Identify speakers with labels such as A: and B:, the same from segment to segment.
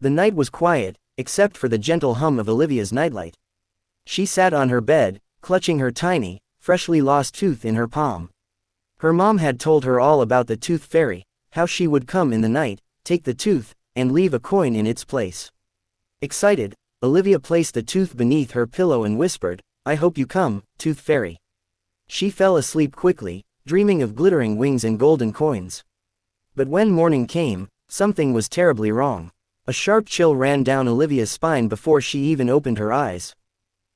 A: The night was quiet, except for the gentle hum of Olivia's nightlight. She sat on her bed, clutching her tiny, freshly lost tooth in her palm. Her mom had told her all about the tooth fairy, how she would come in the night, take the tooth, and leave a coin in its place. Excited, Olivia placed the tooth beneath her pillow and whispered, "I hope you come, tooth fairy." She fell asleep quickly, dreaming of glittering wings and golden coins. But when morning came, something was terribly wrong. A sharp chill ran down Olivia's spine before she even opened her eyes.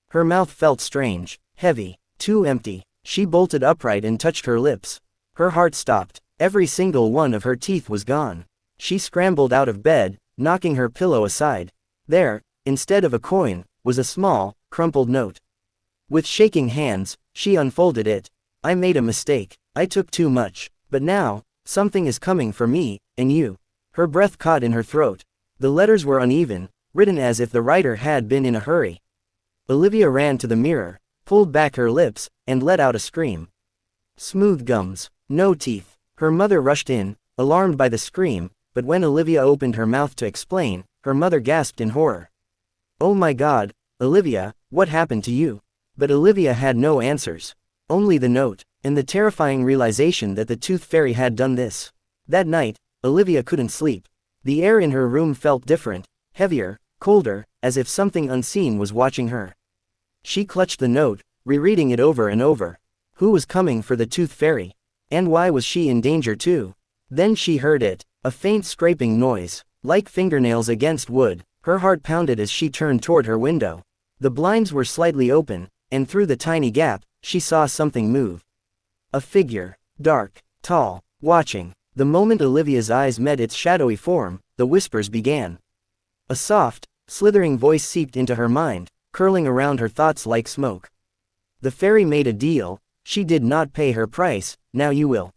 A: Her mouth felt strange, heavy, too empty. She bolted upright and touched her lips. Her heart stopped. Every single one of her teeth was gone. She scrambled out of bed, knocking her pillow aside. There, instead of a coin, was a small, crumpled note. With shaking hands, she unfolded it. "I made a mistake. I took too much. But now, something is coming for me, and you." Her breath caught in her throat. The letters were uneven, written as if the writer had been in a hurry. Olivia ran to the mirror, pulled back her lips, and let out a scream. Smooth gums. No teeth. Her mother rushed in, alarmed by the scream, but when Olivia opened her mouth to explain, her mother gasped in horror. "Oh my God, Olivia, what happened to you?" But Olivia had no answers. Only the note, and the terrifying realization that the tooth fairy had done this. That night, Olivia couldn't sleep. The air in her room felt different, heavier, colder, as if something unseen was watching her. She clutched the note, rereading it over and over. Who was coming for the tooth fairy? And why was she in danger too? Then she heard it, a faint scraping noise, like fingernails against wood. Her heart pounded as she turned toward her window. The blinds were slightly open, and through the tiny gap, she saw something move. A figure, dark, tall, watching. The moment Olivia's eyes met its shadowy form, the whispers began. A soft, slithering voice seeped into her mind, curling around her thoughts like smoke. The fairy made a deal. She did not pay her price, now you will.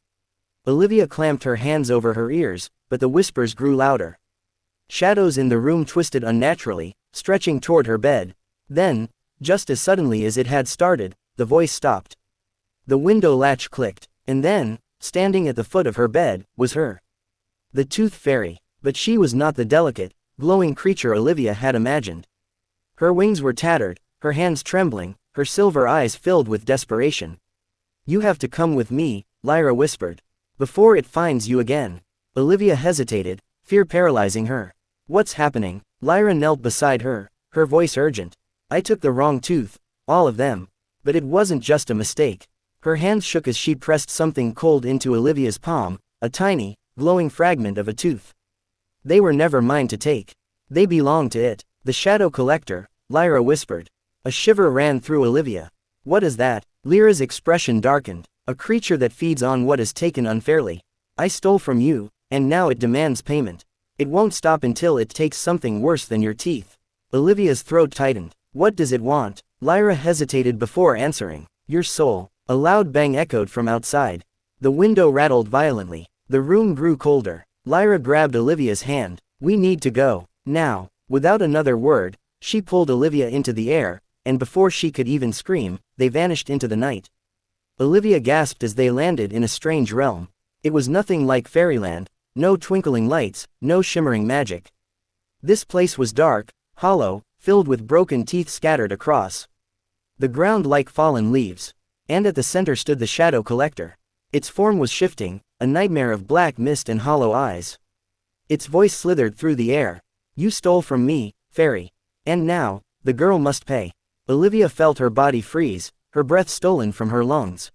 A: Olivia clamped her hands over her ears, but the whispers grew louder. Shadows in the room twisted unnaturally, stretching toward her bed. Then, just as suddenly as it had started, the voice stopped. The window latch clicked, and then, standing at the foot of her bed, was her. The tooth fairy, but she was not the delicate, glowing creature Olivia had imagined. Her wings were tattered, her hands trembling, her silver eyes filled with desperation. "You have to come with me," Lyra whispered. "Before it finds you again." Olivia hesitated, fear paralyzing her. "What's happening?" Lyra knelt beside her, her voice urgent. "I took the wrong tooth, all of them. But it wasn't just a mistake." Her hands shook as she pressed something cold into Olivia's palm, a tiny, glowing fragment of a tooth. "They were never mine to take. They belong to it." "The shadow collector," Lyra whispered. A shiver ran through Olivia. "What is that?" Lyra's expression darkened. "A creature that feeds on what is taken unfairly. I stole from you, and now it demands payment. It won't stop until it takes something worse than your teeth." Olivia's throat tightened. "What does it want?" Lyra hesitated before answering. "Your soul." A loud bang echoed from outside. The window rattled violently. The room grew colder. Lyra grabbed Olivia's hand. "We need to go. Now." Without another word, she pulled Olivia into the air, and before she could even scream, they vanished into the night. Olivia gasped as they landed in a strange realm. It was nothing like fairyland, no twinkling lights, no shimmering magic. This place was dark, hollow, filled with broken teeth scattered across the ground like fallen leaves. And at the center stood the shadow collector. Its form was shifting, a nightmare of black mist and hollow eyes. Its voice slithered through the air. "You stole from me, fairy. And now, the girl must pay." Olivia felt her body freeze, her breath stolen from her lungs.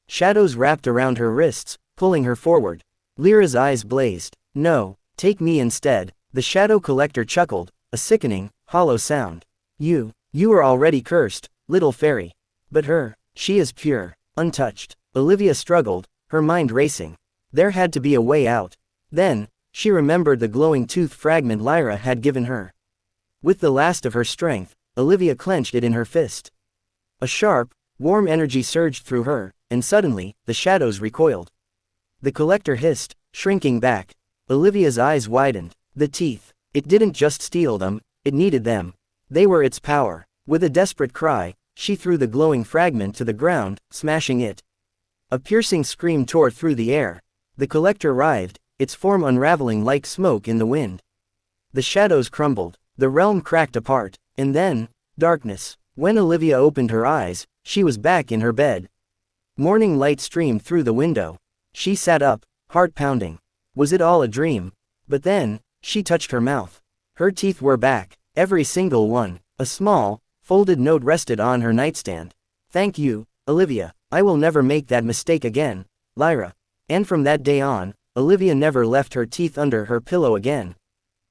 A: Shadows wrapped around her wrists, pulling her forward. Lyra's eyes blazed. "No, take me instead." The shadow collector chuckled, a sickening, hollow sound. You are already cursed, little fairy. But her, she is pure, untouched." Olivia struggled, her mind racing. There had to be a way out. Then, she remembered the glowing tooth fragment Lyra had given her. With the last of her strength, Olivia clenched it in her fist. A sharp, warm energy surged through her, and suddenly, the shadows recoiled. The collector hissed, shrinking back. Olivia's eyes widened. The teeth. It didn't just steal them, it needed them. They were its power. With a desperate cry, she threw the glowing fragment to the ground, smashing it. A piercing scream tore through the air. The collector writhed, its form unraveling like smoke in the wind. The shadows crumbled, the realm cracked apart, and then, darkness. When Olivia opened her eyes, she was back in her bed. Morning light streamed through the window. She sat up, heart pounding. Was it all a dream? But then, she touched her mouth. Her teeth were back, every single one. A small, folded note rested on her nightstand. Thank you, Olivia. I will never make that mistake again, Lyra. And from that day on, Olivia never left her teeth under her pillow again.